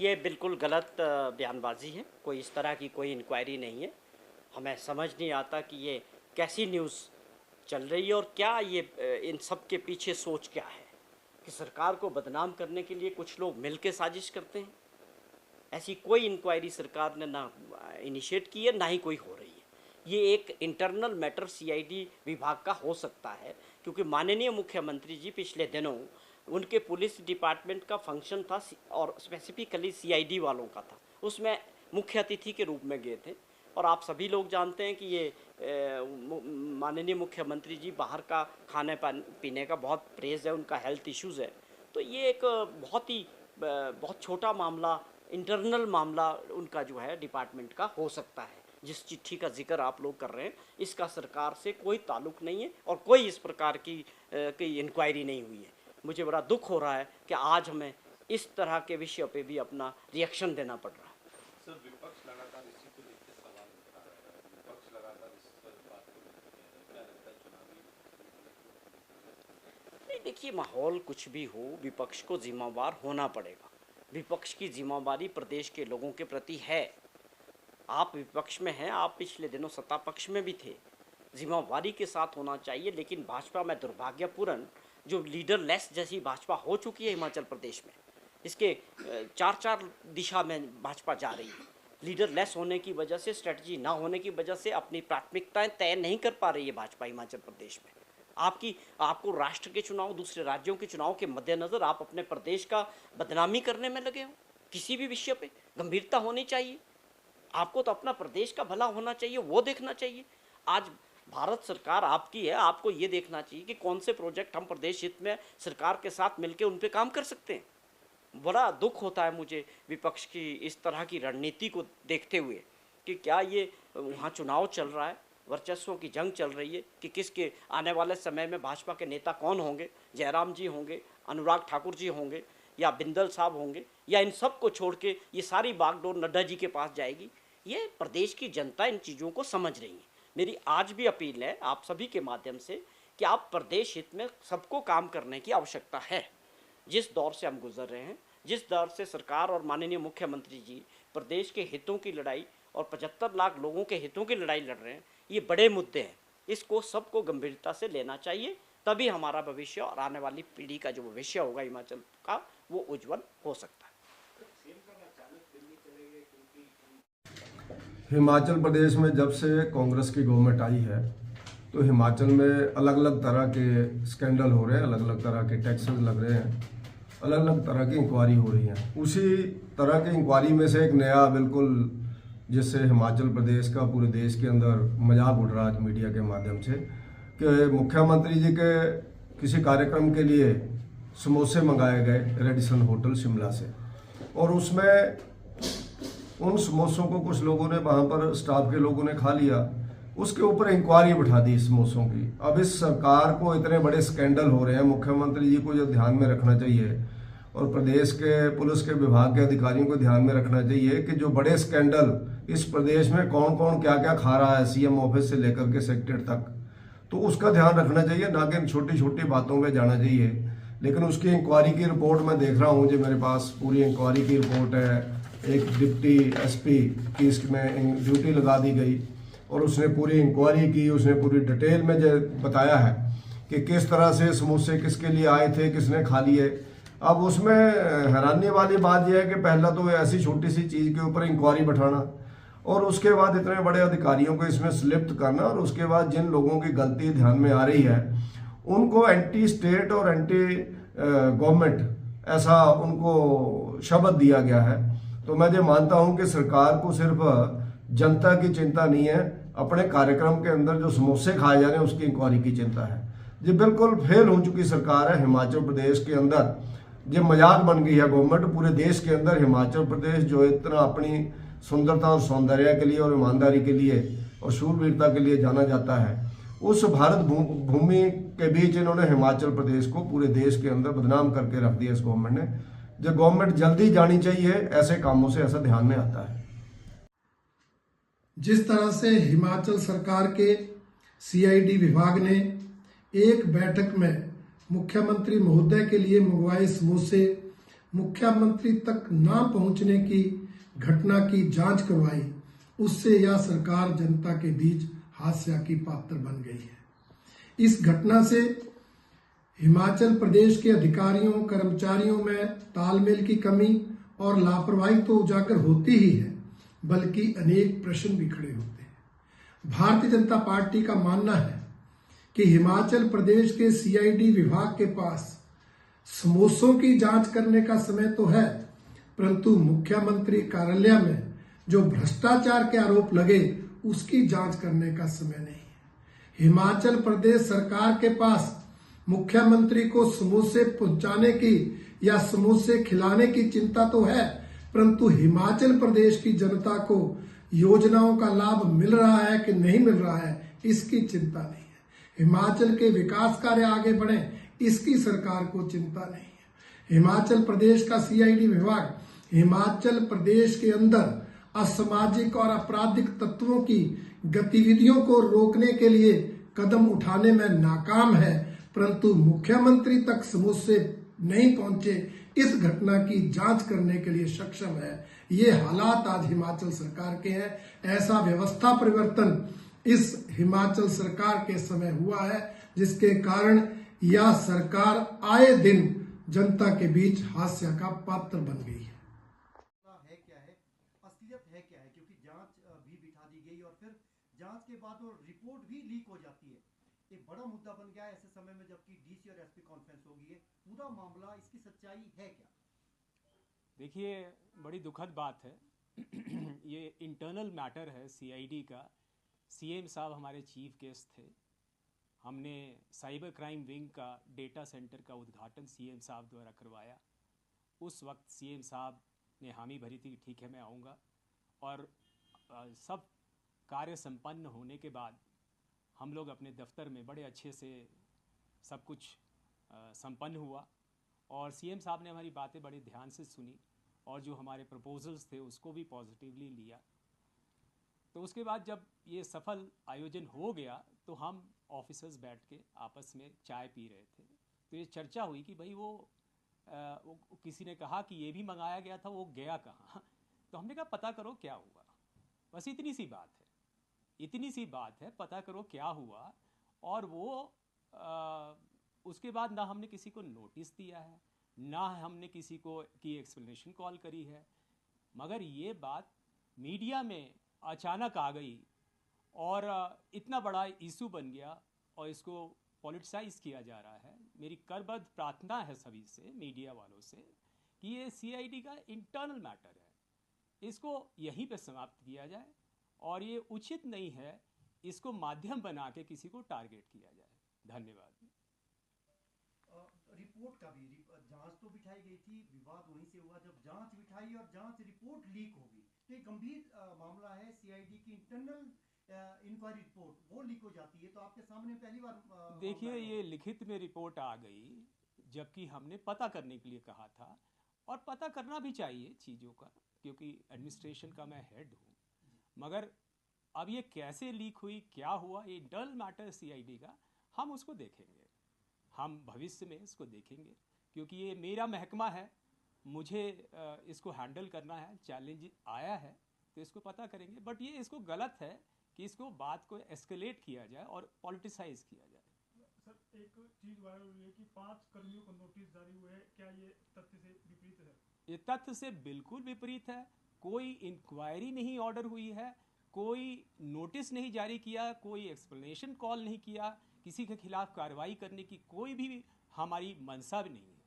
ये बिल्कुल गलत बयानबाजी है। कोई इस तरह की कोई इंक्वायरी नहीं है। हमें समझ नहीं आता कि ये कैसी न्यूज़ चल रही है और क्या ये इन सब के पीछे सोच क्या है कि सरकार को बदनाम करने के लिए कुछ लोग मिलकर साजिश करते हैं। ऐसी कोई इंक्वायरी सरकार ने ना इनिशिएट की है, ना ही कोई हो रही है। ये एक इंटरनल मैटर सीआईडी विभाग का हो सकता है, क्योंकि माननीय मुख्यमंत्री जी पिछले दिनों उनके पुलिस डिपार्टमेंट का फंक्शन था और स्पेसिफिकली सीआईडी वालों का था। उसमें मुख्य अतिथि के रूप में गए थे और आप सभी लोग जानते हैं कि ये माननीय मुख्यमंत्री जी बाहर का खाने पीने का बहुत प्रेज है, उनका हेल्थ इश्यूज़ है। तो ये एक बहुत छोटा मामला, इंटरनल मामला उनका जो है डिपार्टमेंट का हो सकता है। जिस चिट्ठी का जिक्र आप लोग कर रहे हैं, इसका सरकार से कोई ताल्लुक़ नहीं है और कोई इस प्रकार की इंक्वायरी नहीं हुई है। मुझे बड़ा दुख हो रहा है कि आज हमें इस तरह के विषय पे भी अपना रिएक्शन देना पड़ रहा है। सर, विपक्ष लगातार इसी को लेकर सवाल उठा रहा है। विपक्ष लगातार इस पर बात को लेकर क्या लगता है चुनावी? नहीं, देखिए, माहौल कुछ भी हो, विपक्ष को जिम्मेवार होना पड़ेगा। विपक्ष की जिम्मेवारी प्रदेश के लोगों के प्रति है। आप विपक्ष में हैं, आप पिछले दिनों सत्ता पक्ष में भी थे, जिम्मेवारी के साथ होना चाहिए। लेकिन भाजपा में दुर्भाग्यपूर्ण जो लीडरलेस जैसी भाजपा हो चुकी है हिमाचल प्रदेश में, इसके चार दिशा में भाजपा जा रही है। लीडरलेस होने की वजह से, स्ट्रेटजी ना होने की वजह से अपनी प्राथमिकताएं तय नहीं कर पा रही है भाजपा हिमाचल प्रदेश में। आपको राष्ट्र के चुनाव, दूसरे राज्यों के चुनाव के मद्देनज़र आप अपने प्रदेश का बदनामी करने में लगे हो। किसी भी विषय पे गंभीरता होनी चाहिए। आपको तो अपना प्रदेश का भला होना चाहिए, वो देखना चाहिए। आज भारत सरकार आपकी है, आपको ये देखना चाहिए कि कौन से प्रोजेक्ट हम प्रदेश हित में सरकार के साथ मिलकर उन पे काम कर सकते हैं। बड़ा दुख होता है मुझे विपक्ष की इस तरह की रणनीति को देखते हुए कि क्या ये वहाँ चुनाव चल रहा है, वर्चस्वों की जंग चल रही है कि किसके आने वाले समय में भाजपा के नेता कौन होंगे, जयराम जी होंगे, अनुराग ठाकुर जी होंगे या बिंदल साहब होंगे, या इन सब को छोड़ के ये सारी बागडोर नड्डा जी के पास जाएगी। ये प्रदेश की जनता इन चीज़ों को समझ रही है। मेरी आज भी अपील है आप सभी के माध्यम से कि आप प्रदेश हित में सबको काम करने की आवश्यकता है। जिस दौर से हम गुजर रहे हैं, जिस दौर से सरकार और माननीय मुख्यमंत्री जी प्रदेश के हितों की लड़ाई और 75 लाख लोगों के हितों की लड़ाई लड़ रहे हैं, ये बड़े मुद्दे हैं। इसको सबको गंभीरता से लेना चाहिए, तभी हमारा भविष्य और आने वाली पीढ़ी का जो भविष्य होगा हिमाचल का, वो उज्जवल हो सकता है। हिमाचल प्रदेश में जब से कांग्रेस की गवर्नमेंट आई है तो हिमाचल में अलग अलग तरह के स्कैंडल हो रहे हैं, अलग अलग तरह के टैक्सेस लग रहे हैं, अलग अलग तरह की इंक्वायरी हो रही है। उसी तरह की इंक्वायरी में से एक नया बिल्कुल, जिससे हिमाचल प्रदेश का पूरे देश के अंदर मजाक उड़ रहा है मीडिया के माध्यम से, कि मुख्यमंत्री जी के किसी कार्यक्रम के लिए समोसे मंगाए गए रेडिसन होटल शिमला से, और उसमें उन समोसों को कुछ लोगों ने, वहाँ पर स्टाफ के लोगों ने खा लिया। उसके ऊपर इंक्वायरी बिठा दी समोसों की। अब इस सरकार को इतने बड़े स्कैंडल हो रहे हैं, मुख्यमंत्री जी को जो ध्यान में रखना चाहिए और प्रदेश के पुलिस के विभाग के अधिकारियों को ध्यान में रखना चाहिए कि जो बड़े स्कैंडल इस प्रदेश में कौन कौन क्या क्या खा रहा है, सीएम ऑफिस से लेकर के सेक्रेटरी तक, तो उसका ध्यान रखना चाहिए, ना कि छोटी छोटी बातों पे जाना चाहिए। लेकिन उसकी इंक्वायरी की रिपोर्ट मैं देख रहा हूँ, जो मेरे पास पूरी इंक्वायरी की रिपोर्ट है। एक डिप्टी एसपी की इसमें ड्यूटी लगा दी गई और उसने पूरी इंक्वायरी की, उसने पूरी डिटेल में जो बताया है कि किस तरह से समोसे किसके लिए आए थे, किसने खा लिए। अब उसमें हैरानी वाली बात यह है कि पहला तो ऐसी छोटी सी चीज़ के ऊपर इंक्वायरी बैठाना और उसके बाद इतने बड़े अधिकारियों को इसमें स्लिप्त करना, और उसके बाद जिन लोगों की गलती ध्यान में आ रही है उनको एंटी स्टेट और एंटी गवर्नमेंट ऐसा उनको शब्द दिया गया है। तो मैं ये मानता हूं कि सरकार को सिर्फ जनता की चिंता नहीं है, अपने कार्यक्रम के अंदर जो समोसे खाए जा रहे हैं उसकी इंक्वायरी की चिंता है। ये बिल्कुल फेल हो चुकी सरकार है हिमाचल प्रदेश के अंदर। ये मजाक बन गई है गवर्नमेंट पूरे देश के अंदर। हिमाचल प्रदेश जो इतना अपनी सुंदरता और सौंदर्य के लिए और ईमानदारी के लिए और शूरवीरता के लिए जाना जाता है, उस भारत भूमि के बीच इन्होंने हिमाचल प्रदेश को पूरे देश के अंदर बदनाम करके रख दिया इस गवर्नमेंट ने। जो गवर्नमेंट जल्दी जानी चाहिए, ऐसे कामों से ऐसा ध्यान में आता है। जिस तरह से हिमाचल सरकार के सीआईडी विभाग ने एक बैठक में मुख्यमंत्री महोदय के लिए मंगवाए समोसे मुख्यमंत्री तक ना पहुंचने की घटना की जांच करवाई, उससे यह सरकार जनता के बीच हास्य की पात्र बन गई है। इस घटना से हिमाचल प्रदेश के अधिकारियों कर्मचारियों में तालमेल की कमी और लापरवाही तो उजागर होती ही है, बल्कि अनेक प्रश्न भी खड़े होते हैं। भारतीय जनता पार्टी का मानना है कि हिमाचल प्रदेश के सीआईडी विभाग के पास समोसों की जांच करने का समय तो है, परंतु मुख्यमंत्री कार्यालय में जो भ्रष्टाचार के आरोप लगे उसकी जांच करने का समय नहीं है। हिमाचल प्रदेश सरकार के पास मुख्यमंत्री को समोसे पहुंचाने की या समोसे खिलाने की चिंता तो है, परंतु हिमाचल प्रदेश की जनता को योजनाओं का लाभ मिल रहा है कि नहीं मिल रहा है, इसकी चिंता नहीं है। हिमाचल के विकास कार्य आगे बढ़े, इसकी सरकार को चिंता नहीं है। हिमाचल प्रदेश का सीआईडी विभाग हिमाचल प्रदेश के अंदर असामाजिक और आपराधिक तत्वों की गतिविधियों को रोकने के लिए कदम उठाने में नाकाम है, परंतु मुख्यमंत्री तक समोसे नहीं पहुंचे इस घटना की जांच करने के लिए सक्षम है। ये हालात आज हिमाचल सरकार के हैं। ऐसा व्यवस्था परिवर्तन इस हिमाचल सरकार के समय हुआ है, जिसके कारण यह सरकार आए दिन जनता के बीच हास्य का पात्र बन गई है। है क्या है, असलियत है क्या है, क्योंकि जांच भी बिठा दी गई और फिर जांच के बाद वो रिपोर्ट भी लीक हो जाती है। एक बड़ा मुद्दा बन गया है ऐसे समय में जबकि डीसी और एसपी कॉन्फ्रेंस हो गई है। पूरा मामला, इसकी सच्चाई है क्या? देखिए, बड़ी दुखद बात है। ये इंटरनल मैटर है सीआईडी का। सीएम साहब हमारे चीफ गेस्ट थे। हमने साइबर क्राइम विंग का डेटा सेंटर का उद्घाटन सीएम साहब द्वारा करवाया। उस वक्त सीएम साहब ने हामी भरी थी, ठीक है मैं आऊँगा। और सब कार्य संपन्न होने के बाद हम लोग अपने दफ्तर में बड़े अच्छे से सब कुछ संपन्न हुआ और सीएम साहब ने हमारी बातें बड़े ध्यान से सुनी और जो हमारे प्रपोजल्स थे उसको भी पॉजिटिवली लिया। तो उसके बाद जब ये सफल आयोजन हो गया तो हम ऑफिसर्स बैठ के आपस में चाय पी रहे थे, तो ये चर्चा हुई कि भाई वो किसी ने कहा कि ये भी मंगाया गया था, वो गया कहाँ? तो हमने कहा पता करो क्या हुआ, बस इतनी सी बात है, इतनी सी बात है, पता करो क्या हुआ। और वो उसके बाद ना हमने किसी को नोटिस दिया है, ना हमने किसी को की एक्सप्लेनेशन कॉल करी है, मगर ये बात मीडिया में अचानक आ गई और इतना बड़ा इशू बन गया और इसको पॉलिटिसाइज किया जा रहा है। मेरी करबद्ध प्रार्थना है सभी से, मीडिया वालों से, कि ये सीआईडी का इंटरनल मैटर है, इसको यहीं पे समाप्त किया जाए और ये उचित नहीं है इसको माध्यम बना के किसी को टारगेट किया जाए। धन्यवाद। रिपोर्ट का भी जांच तो बिठाई गई थी, विवाद वहीं से हुआ जब जांच बिठाई और जांच रिपोर्ट लीक हो गई। तो एक गंभीर मामला है, सीआईडी की इंटरनल इंक्वायरी रिपोर्ट वो लीक हो जाती है, तो आपके सामने पहली बार देखिए ये लिखित में रिपोर्ट आ गई, जबकि हमने पता करने के लिए कहा था और पता करना भी चाहिए चीज़ों का, क्योंकि एडमिनिस्ट्रेशन का मैं हेड हूँ। मगर अब ये कैसे लीक हुई, क्या हुआ, ये इंटरनल मैटर सीआईडी का, हम उसको देखेंगे, हम भविष्य में इसको देखेंगे, क्योंकि ये मेरा महकमा है, मुझे इसको हैंडल करना है। चैलेंज आया है तो इसको पता करेंगे, बट ये इसको गलत है कि इसको बात को एस्केलेट किया जाए और पॉलिटिसाइज किया जाए। सर, एक चीज वायरल हुई है कि 5 कर्मियों को नोटिस जारी हुए हैं, क्या ये तथ्य से विपरीत है? ये तथ्य से बिल्कुल विपरीत है। कोई इंक्वायरी नहीं ऑर्डर हुई है, कोई नोटिस नहीं जारी किया, कोई एक्सप्लेनेशन कॉल नहीं किया, किसी के खिलाफ कार्रवाई करने की कोई भी हमारी मंशा भी नहीं है।